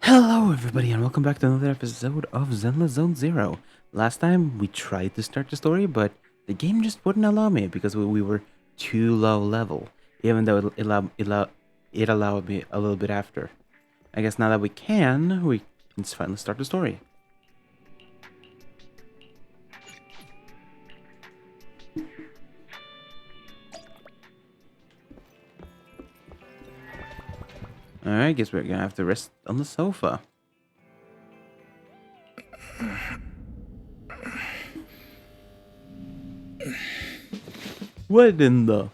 Hello everybody and welcome back to another episode of Zenless Zone Zero. Last time we tried to start the story, but the game just wouldn't allow me because we were too low level, even though it allowed me a little bit after. I guess now that we can finally start the story. Alright, guess we're gonna have to rest on the sofa. What in the...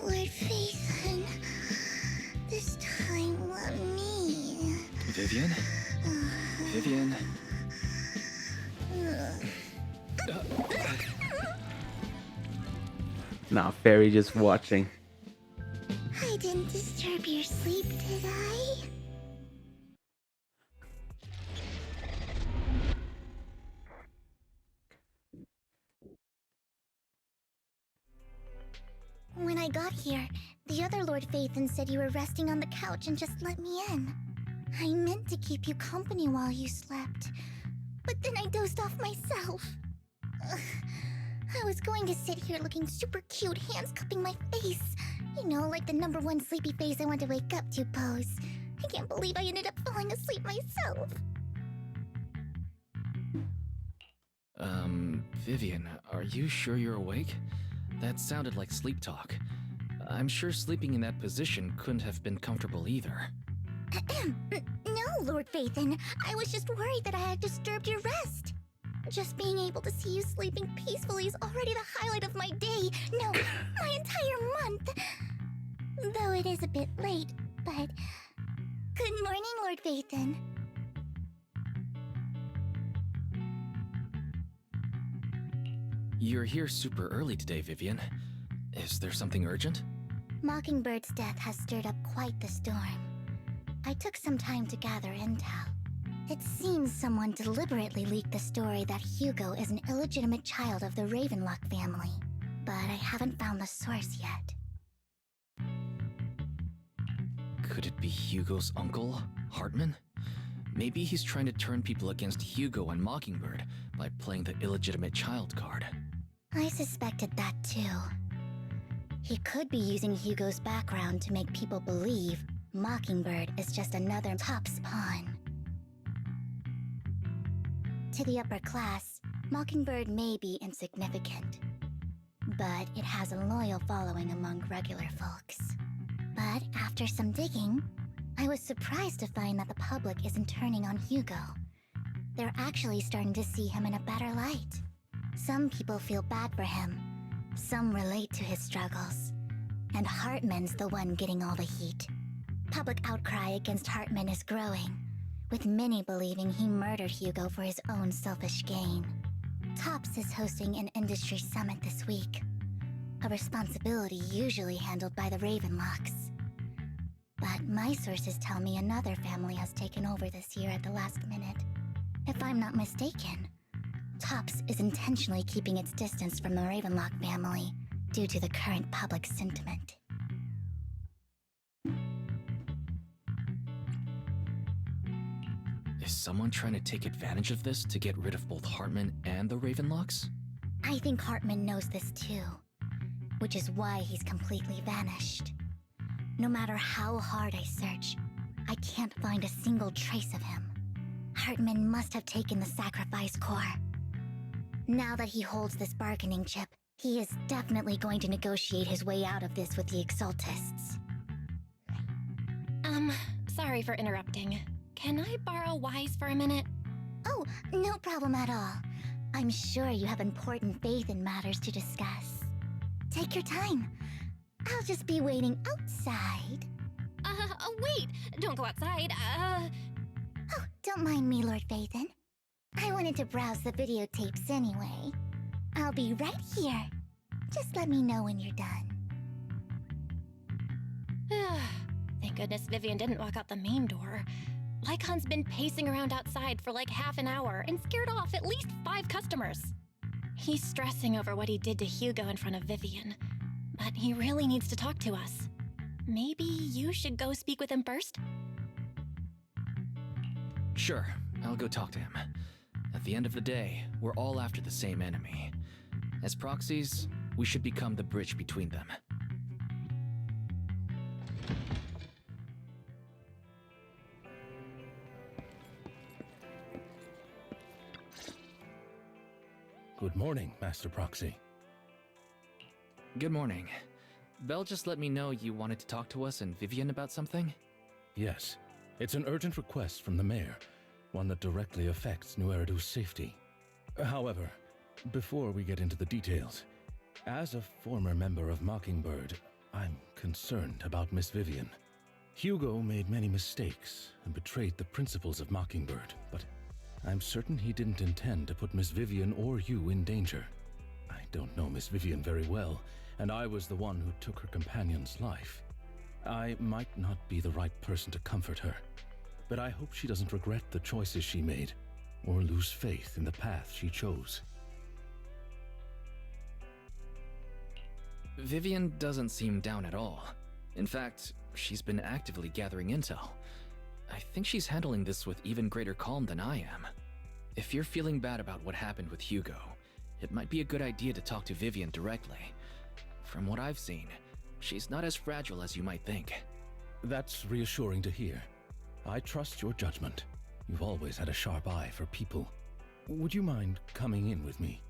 Lord Phaethon, this time let me. Vivian? Vivian? Nah, Fairy just watching. I didn't disturb your sleep, did I? When I got here, the other Lord Phaethon said you were resting on the couch and just let me in. I meant to keep you company while you slept, but then I dozed off myself. Ugh. I was going to sit here looking super cute, hands cupping my face. You know, like the #1 sleepy face I want to wake up to pose. I can't believe I ended up falling asleep myself. Vivian, are you sure you're awake? That sounded like sleep talk. I'm sure sleeping in that position couldn't have been comfortable either. No, Lord Phaethon. I was just worried that I had disturbed your rest. Just being able to see you sleeping peacefully is already the highlight of my day. No, my entire month. Though it is a bit late, but... Good morning, Lord Phaethon. You're here super early today, Vivian. Is there something urgent? Mockingbird's death has stirred up quite the storm. I took some time to gather intel. It seems someone deliberately leaked the story that Hugo is an illegitimate child of the Ravenlock family, but I haven't found the source yet. Could it be Hugo's uncle, Hartman? Maybe he's trying to turn people against Hugo and Mockingbird by playing the illegitimate child card. I suspected that too. He could be using Hugo's background to make people believe Mockingbird is just another Top's pawn. To the upper class, Mockingbird may be insignificant, but it has a loyal following among regular folks. But after some digging, I was surprised to find that the public isn't turning on Hugo. They're actually starting to see him in a better light. Some people feel bad for him, some relate to his struggles, and Hartman's the one getting all the heat. Public outcry against Hartman is growing, with many believing he murdered Hugo for his own selfish gain. Tops is hosting an industry summit this week, a responsibility usually handled by the Ravenlocks. But my sources tell me another family has taken over this year at the last minute. If I'm not mistaken, Tops is intentionally keeping its distance from the Ravenlock family due to the current public sentiment. Is someone trying to take advantage of this to get rid of both Hartman and the Ravenlocks? I think Hartman knows this too, which is why he's completely vanished. No matter how hard I search, I can't find a single trace of him. Hartman must have taken the sacrifice core. Now that he holds this bargaining chip, he is definitely going to negotiate his way out of this with the Exaltists. Sorry for interrupting. Can I borrow Wise for a minute? Oh, no problem at all. I'm sure you have important faith in matters to discuss. Take your time. I'll just be waiting outside. Wait! Don't go outside, Oh, don't mind me, Lord Phaethon. I wanted to browse the videotapes anyway. I'll be right here. Just let me know when you're done. Thank goodness Vivian didn't walk out the main door. Lycon's been pacing around outside for like half an hour and scared off at least 5 customers. He's stressing over what he did to Hugo in front of Vivian, but he really needs to talk to us. Maybe you should go speak with him first? Sure, I'll go talk to him. At the end of the day, we're all after the same enemy. As proxies, we should become the bridge between them. Good morning, Master Proxy. Good morning. Belle just let me know you wanted to talk to us and Vivian about something? Yes, it's an urgent request from the mayor, one that directly affects New Eridu's safety. However, before we get into the details, as a former member of Mockingbird, I'm concerned about Miss Vivian. Hugo made many mistakes and betrayed the principles of Mockingbird, but I'm certain he didn't intend to put Miss Vivian or you in danger. I don't know Miss Vivian very well, and I was the one who took her companion's life. I might not be the right person to comfort her, but I hope she doesn't regret the choices she made or lose faith in the path she chose. Vivian doesn't seem down at all. In fact, she's been actively gathering intel. I think she's handling this with even greater calm than I am. If you're feeling bad about what happened with Hugo, it might be a good idea to talk to Vivian directly. From what I've seen, she's not as fragile as you might think. That's reassuring to hear. I trust your judgment. You've always had a sharp eye for people. Would you mind coming in with me?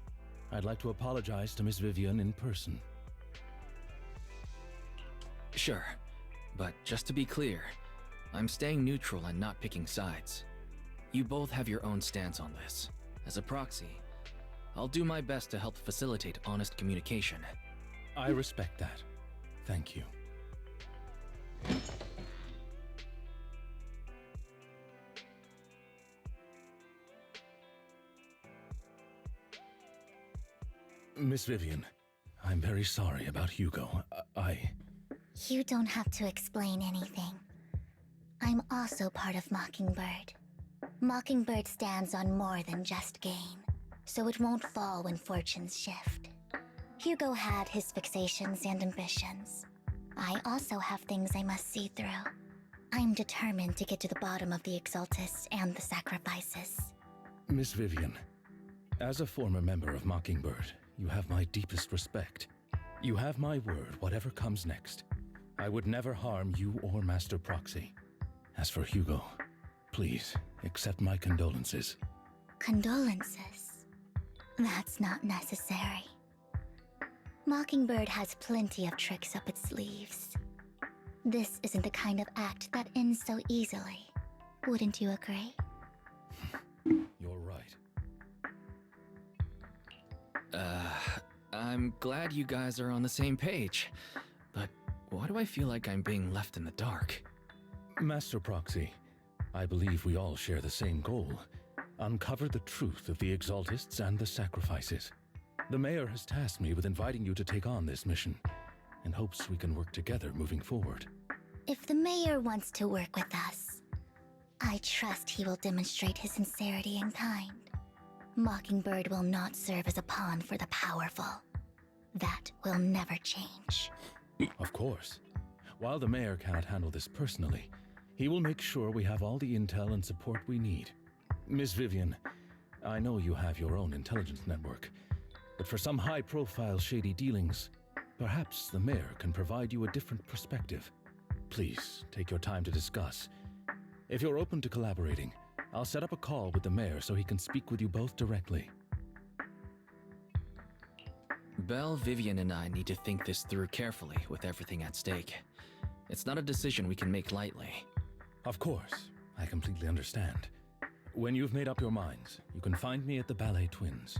I'd like to apologize to Miss Vivian in person. Sure, but just to be clear, I'm staying neutral and not picking sides. You both have your own stance on this. As a proxy, I'll do my best to help facilitate honest communication. I respect that. Thank you. Miss Vivian, I'm very sorry about Hugo. You don't have to explain anything. I'm also part of Mockingbird. Mockingbird stands on more than just gain, so it won't fall when fortunes shift. Hugo had his fixations and ambitions. I also have things I must see through. I'm determined to get to the bottom of the Exaltists and the sacrifices. Miss Vivian, as a former member of Mockingbird, you have my deepest respect. You have my word, whatever comes next. I would never harm you or Master Proxy. As for Hugo, please accept my condolences. Condolences? That's not necessary. Mockingbird has plenty of tricks up its sleeves. This isn't the kind of act that ends so easily. Wouldn't you agree? You're right. I'm glad you guys are on the same page, but why do I feel like I'm being left in the dark? Master Proxy, I believe we all share the same goal. Uncover the truth of the Exaltists and the sacrifices. The mayor has tasked me with inviting you to take on this mission, and hopes we can work together moving forward. If the mayor wants to work with us, I trust he will demonstrate his sincerity and kind. Mockingbird will not serve as a pawn for the powerful. That will never change. Of course. While the mayor cannot handle this personally, he will make sure we have all the intel and support we need. Miss Vivian, I know you have your own intelligence network, but for some high-profile shady dealings, perhaps the mayor can provide you a different perspective. Please, take your time to discuss. If you're open to collaborating, I'll set up a call with the mayor so he can speak with you both directly. Belle, Vivian, and I need to think this through carefully with everything at stake. It's not a decision we can make lightly. Of course, I completely understand. When you've made up your minds, you can find me at the Ballet Twins.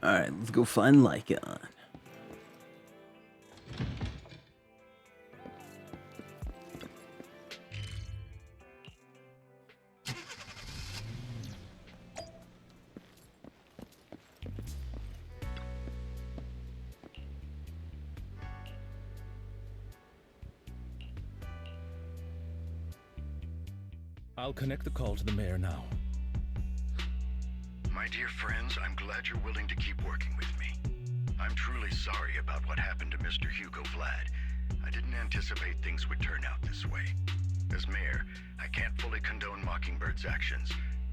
Alright, let's go find Lycon. I'll connect the call to the mayor now. My dear friends, I'm glad you're willing to keep working with me. I'm truly sorry about what happened to Mr. Hugo Vlad. I didn't anticipate things would turn out this way. As mayor, I can't fully condone Mockingbird's actions,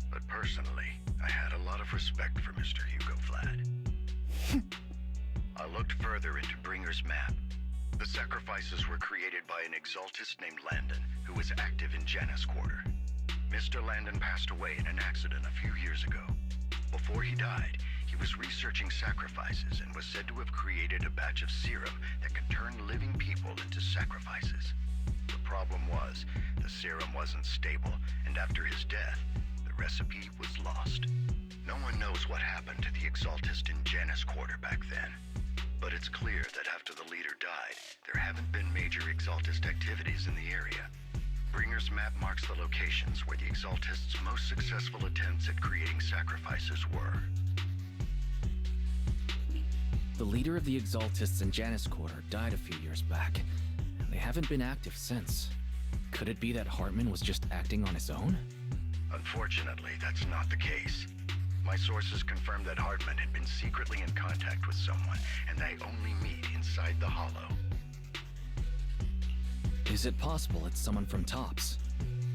but personally, I had a lot of respect for Mr. Hugo Vlad. I looked further into Bringer's map. The sacrifices were created by an exaltist named Landon, who was active in Janus Quarter. Mr. Landon passed away in an accident a few years ago. Before he died, he was researching sacrifices and was said to have created a batch of serum that could turn living people into sacrifices. The problem was, the serum wasn't stable, and after his death, the recipe was lost. No one knows what happened to the exaltist in Janus Quarter back then. But it's clear that after the leader died, there haven't been major exaltist activities in the area. Bringer's map marks the locations where the exaltists' most successful attempts at creating sacrifices were. The leader of the exaltists in Janus Quarter died a few years back. They haven't been active since. Could it be that Hartman was just acting on his own? Unfortunately, that's not the case. My sources confirmed that Hartman had been secretly in contact with someone, and they only meet inside the Hollow. Is it possible it's someone from TOPS?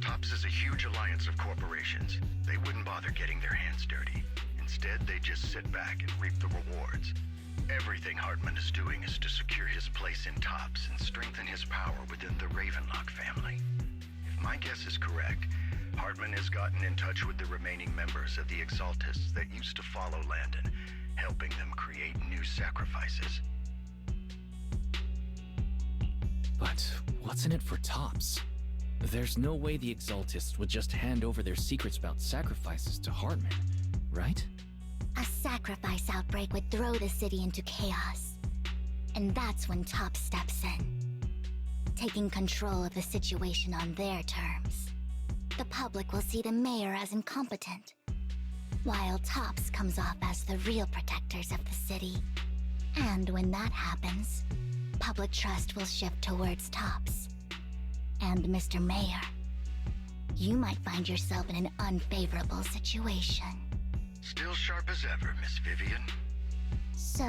TOPS is a huge alliance of corporations. They wouldn't bother getting their hands dirty. Instead, they just sit back and reap the rewards. Everything Hartman is doing is to secure his place in TOPS and strengthen his power within the Ravenlock family. If my guess is correct, Hartman has gotten in touch with the remaining members of the Exaltists that used to follow Landon, helping them create new sacrifices. But what's in it for TOPS? There's no way the Exaltists would just hand over their secrets about sacrifices to Hartman, right? A sacrifice outbreak would throw the city into chaos. And that's when TOPS steps in, taking control of the situation on their terms. The public will see the mayor as incompetent, while TOPS comes off as the real protectors of the city. And when that happens, public trust will shift towards TOPS. And Mr. Mayor, you might find yourself in an unfavorable situation. Still sharp as ever, Miss Vivian. So,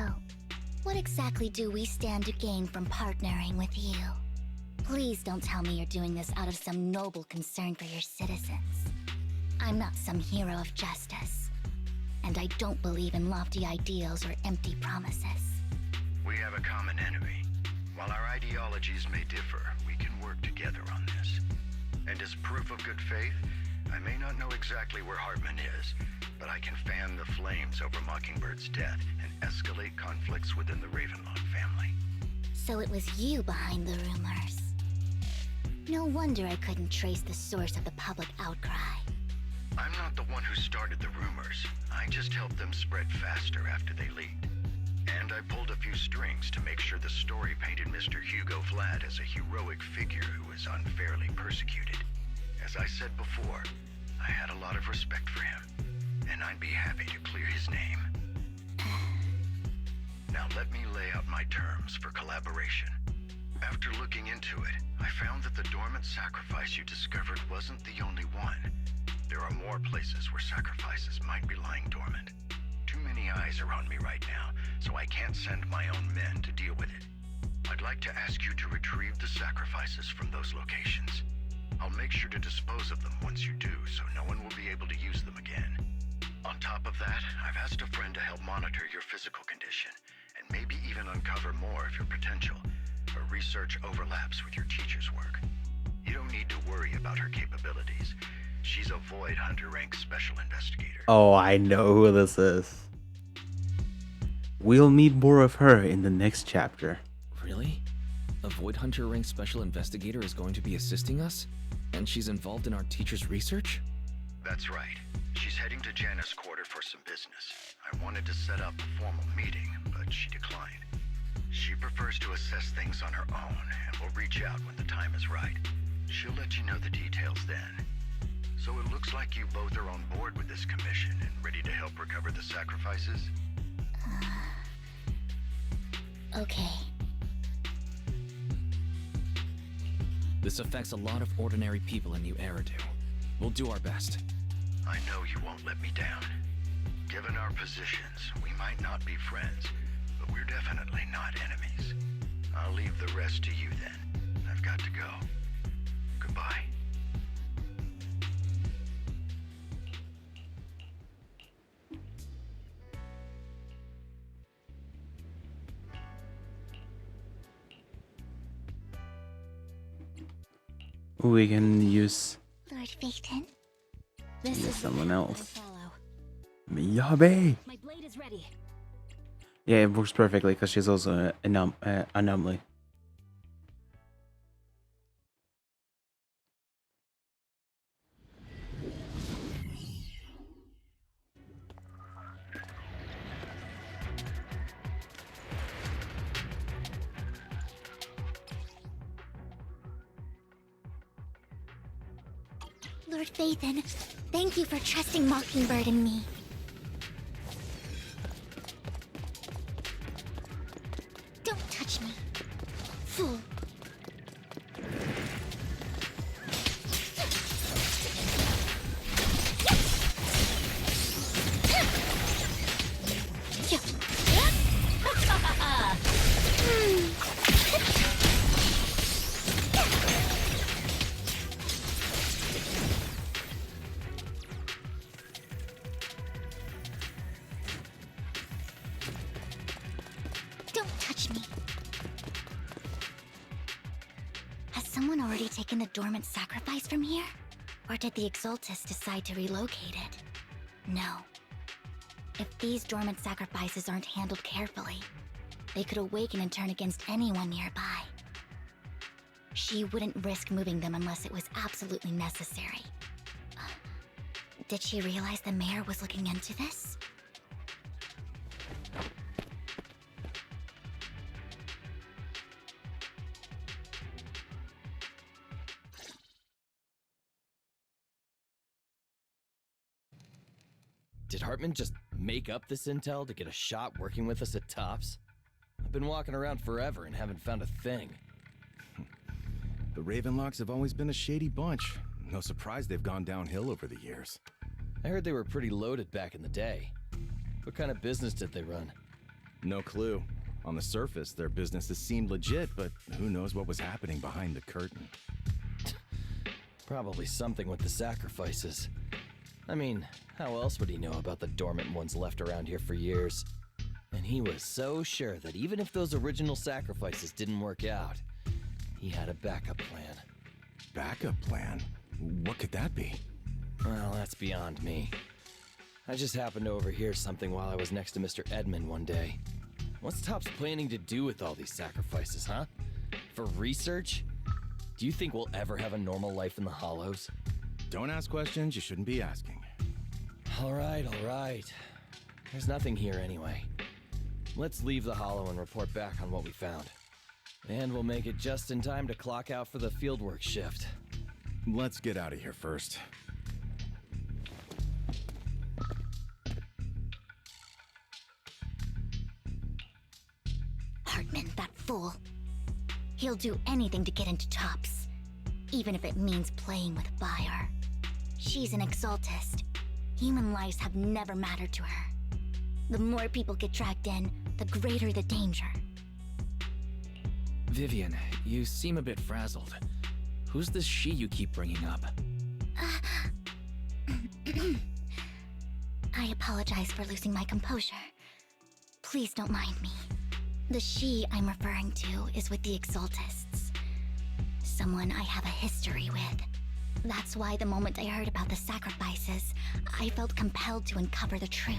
what exactly do we stand to gain from partnering with you? Please don't tell me you're doing this out of some noble concern for your citizens. I'm not some hero of justice, and I don't believe in lofty ideals or empty promises. We have a common enemy. While our ideologies may differ, we can work together on this. And as proof of good faith, I may not know exactly where Hartman is, but I can fan the flames over Mockingbird's death and escalate conflicts within the Ravenlock family. So it was you behind the rumors. No wonder I couldn't trace the source of the public outcry. I'm not the one who started the rumors. I just helped them spread faster after they leaked. And I pulled a few strings to make sure the story painted Mr. Hugo Vlad as a heroic figure who was unfairly persecuted. As I said before, I had a lot of respect for him, and I'd be happy to clear his name. Now let me lay out my terms for collaboration. After looking into it, I found that the dormant sacrifice you discovered wasn't the only one. There are more places where sacrifices might be lying dormant. Too many eyes are on me right now, so I can't send my own men to deal with it. I'd like to ask you to retrieve the sacrifices from those locations. I'll make sure to dispose of them once you do, so no one will be able to use them again. On top of that, I've asked a friend to help monitor your physical condition, and maybe even uncover more of your potential. Her research overlaps with your teacher's work. You don't need to worry about her capabilities. She's a Void Hunter rank special investigator. Oh, I know who this is. We'll meet more of her in the next chapter. Really? A Void Hunter rank special investigator is going to be assisting us? And she's involved in our teacher's research? That's right. She's heading to Janus Quarter for some business. I wanted to set up a formal meeting, but she declined. She prefers to assess things on her own, and will reach out when the time is right. She'll let you know the details then. So it looks like you both are on board with this commission and ready to help recover the sacrifices? Okay. This affects a lot of ordinary people in New Eridu. We'll do our best. I know you won't let me down. Given our positions, we might not be friends, but we're definitely not enemies. I'll leave the rest to you then. I've got to go. Goodbye. We can use Lord Phaethon? This Yeah, is the someone path else. I follow. Miyabe. My blade is ready. Yeah, it works perfectly because she's also an anomaly. Lord Phaethon, thank you for trusting Mockingbird and me. Don't touch me. Fool. Don't touch me. Has someone already taken the dormant sacrifice from here? Or did the Exaltus decide to relocate it? No. If these dormant sacrifices aren't handled carefully, they could awaken and turn against anyone nearby. She wouldn't risk moving them unless it was absolutely necessary. Did she realize the mayor was looking into this? Did Hartman just make up this intel to get a shot working with us at Tops? I've been walking around forever and haven't found a thing. The Ravenlocks have always been a shady bunch. No surprise they've gone downhill over the years. I heard they were pretty loaded back in the day. What kind of business did they run? No clue. On the surface, their businesses seemed legit, but who knows what was happening behind the curtain. Probably something with the sacrifices. I mean, how else would he know about the dormant ones left around here for years? And he was so sure that even if those original sacrifices didn't work out, he had a backup plan. Backup plan? What could that be? Well, that's beyond me. I just happened to overhear something while I was next to Mr. Edmund one day. What's Tops planning to do with all these sacrifices, huh? For research? Do you think we'll ever have a normal life in the Hollows? Don't ask questions you shouldn't be asking. All right. There's nothing here anyway. Let's leave the Hollow and report back on what we found. And we'll make it just in time to clock out for the fieldwork shift. Let's get out of here first. Hartman, that fool. He'll do anything to get into Tops, even if it means playing with fire. She's an Exaltist. Human lives have never mattered to her. The more people get dragged in, the greater the danger. Vivian, you seem a bit frazzled. Who's this she you keep bringing up? I apologize for losing my composure. Please don't mind me. The she I'm referring to is with the Exaltists. Someone I have a history with. That's why the moment I heard about the sacrifices, I felt compelled to uncover the truth.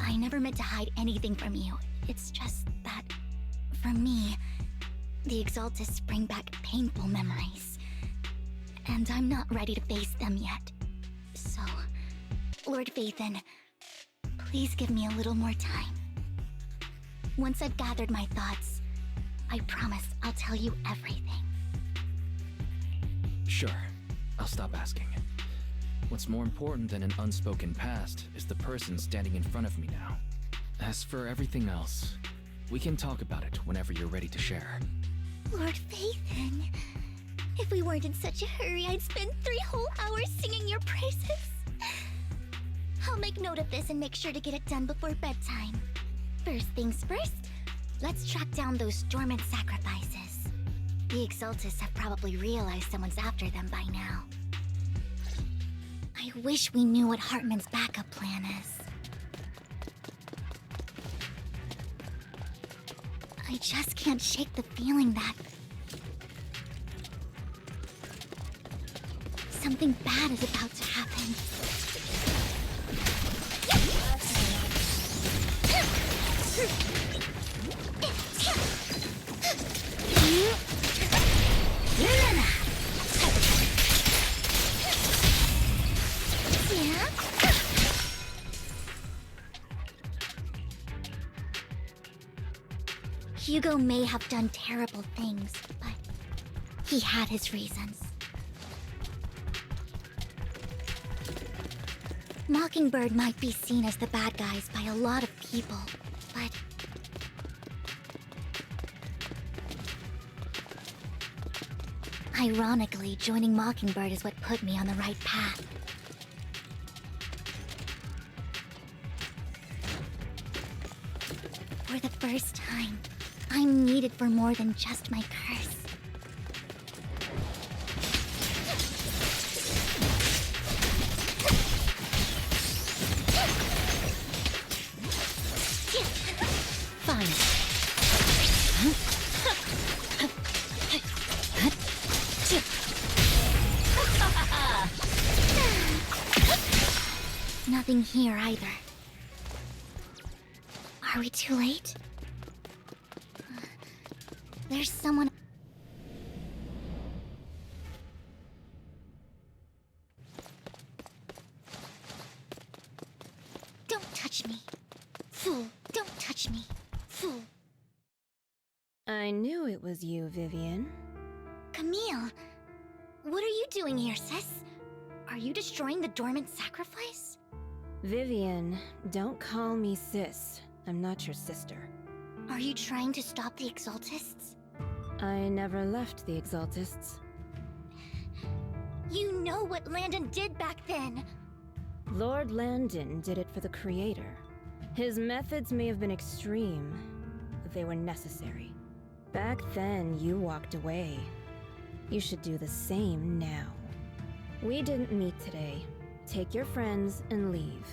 I never meant to hide anything from you. It's just that, for me, the Exaltists bring back painful memories. And I'm not ready to face them yet. So, Lord Phaethon, please give me a little more time. Once I've gathered my thoughts, I promise I'll tell you everything. Sure, I'll stop asking. What's more important than an unspoken past is the person standing in front of me now. As for everything else, we can talk about it whenever you're ready to share. Lord Phaethon, If we weren't in such a hurry, I'd spend 3 whole hours singing your praises. I'll make note of this and make sure to get it done before bedtime. First things first, let's track down those dormant sacrifices. The Exaltists have probably realized someone's after them by now. I wish we knew what Hartman's backup plan is. I just can't shake the feeling that something bad is about to happen. Hugo may have done terrible things, but he had his reasons. Mockingbird might be seen as the bad guys by a lot of people, but ironically, joining Mockingbird is what put me on the right path. For the first time, I'm needed for more than just my curse. Fine. Nothing here either. Are we too late? There's someone... Don't touch me. Fool, don't touch me. Fool. I knew it was you, Vivian. Camille, what are you doing here, sis? Are you destroying the dormant sacrifice? Vivian, don't call me sis. I'm not your sister. Are you trying to stop the Exaltists? I never left the Exaltists. You know what Landon did back then. Lord Landon did it for the Creator. His methods may have been extreme, but they were necessary. Back then, you walked away. You should do the same now. We didn't meet today. Take your friends and leave.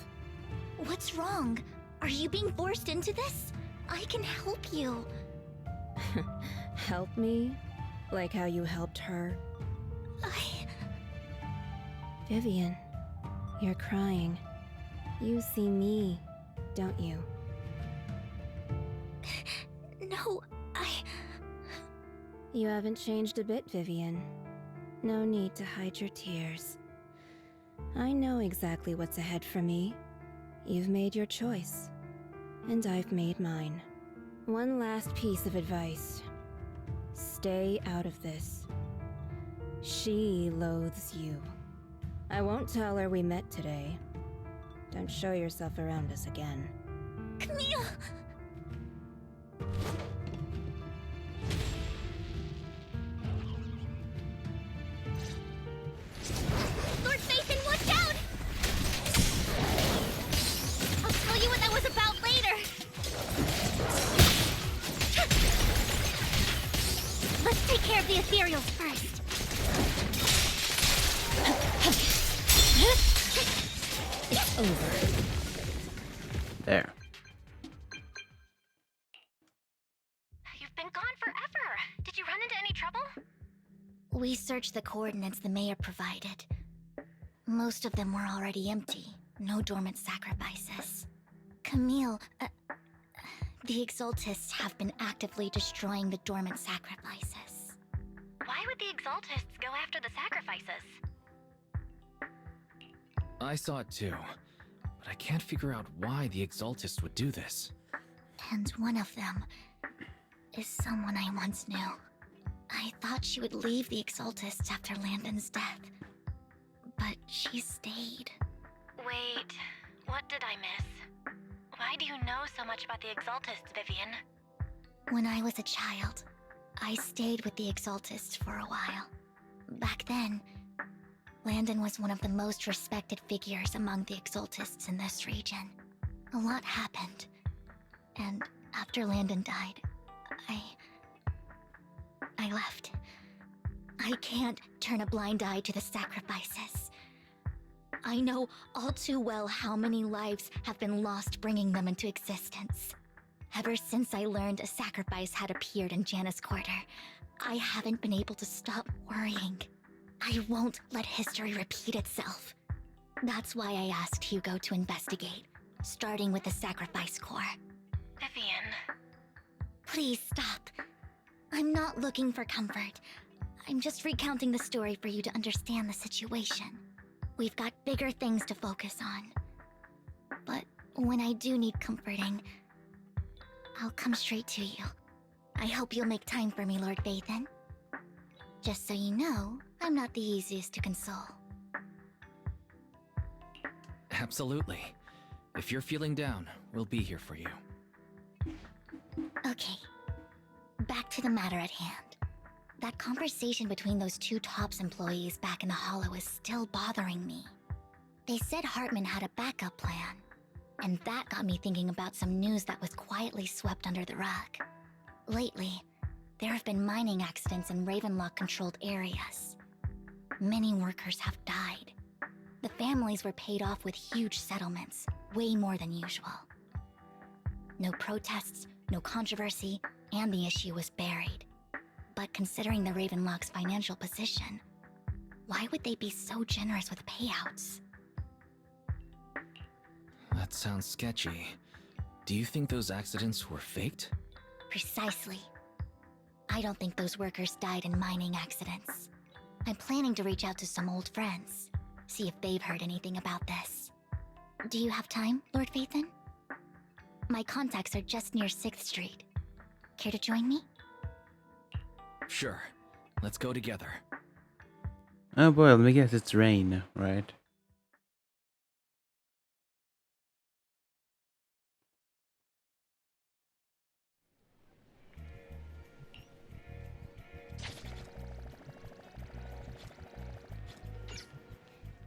What's wrong? Are you being forced into this? I can help you. Help me? Like how you helped her? Vivian, you're crying. You see me, don't you? No, You haven't changed a bit, Vivian. No need to hide your tears. I know exactly what's ahead for me. You've made your choice, and I've made mine. One last piece of advice. Stay out of this. She loathes you. I won't tell her we met today. Don't show yourself around us again. Camille! Lord Nathan, watch out! I'll tell you what that was about later. Let's take care of the ethereals first. It's over. There. You've been gone forever. Did you run into any trouble? We searched the coordinates the mayor provided. Most of them were already empty. No dormant sacrifices. Camille, the Exaltists have been actively destroying the dormant sacrifices. Why would the Exaltists go after the sacrifices? I saw it too, but I can't figure out why the Exaltists would do this. And one of them is someone I once knew. I thought she would leave the Exaltists after Landon's death, but she stayed. Wait, what did I miss? Why do you know so much about the Exaltists, Vivian? When I was a child, I stayed with the Exaltists for a while. then, Landon was one of the most respected figures among the Exaltists in this region. A lot happened. And after Landon died, I left. I can't turn a blind eye to the sacrifices. I know all too well how many lives have been lost bringing them into existence. Ever since I learned a sacrifice had appeared in Janus Quarter, I haven't been able to stop worrying. I won't let history repeat itself. That's why I asked Hugo to investigate, starting with the Sacrifice Corps. Vivian. Please stop. I'm not looking for comfort. I'm just recounting the story for you to understand the situation. We've got bigger things to focus on. But when I do need comforting, I'll come straight to you. I hope you'll make time for me, Lord Vathan. Just so you know, I'm not the easiest to console. Absolutely. If you're feeling down, we'll be here for you. Okay. Back to the matter at hand. That conversation between those two TOPS employees back in the Hollow is still bothering me. They said Hartman had a backup plan, and that got me thinking about some news that was quietly swept under the rug. Lately, there have been mining accidents in Ravenlock-controlled areas. Many workers have died. The families were paid off with huge settlements, way more than usual. No protests, no controversy, and the issue was buried. But considering the Ravenlock's financial position, why would they be so generous with payouts? That sounds sketchy. Do you think those accidents were faked? Precisely. I don't think those workers died in mining accidents. I'm planning to reach out to some old friends, see if they've heard anything about this. Do you have time, Lord Vathan? My contacts are just near 6th Street. Care to join me? Sure. Let's go together. Oh boy, let me guess, it's rain, right?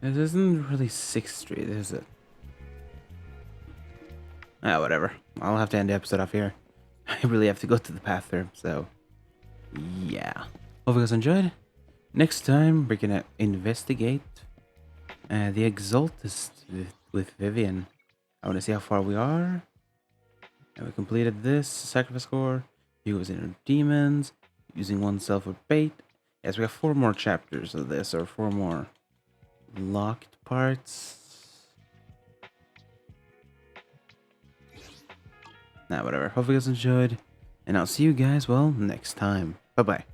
This isn't really 6th Street, is it? Ah, whatever. I'll have to end the episode off here. I really have to go to the bathroom, so yeah. Hope you guys enjoyed. Next time, we're gonna investigate the Exaltist with Vivian. I want to see how far we are. And we completed this sacrifice core. He was in demons, using oneself for bait. Yes, we have 4 more chapters of this, or 4 more locked parts. Nah, whatever. Hope you guys enjoyed, and I'll see you guys, well, next time. Bye-bye.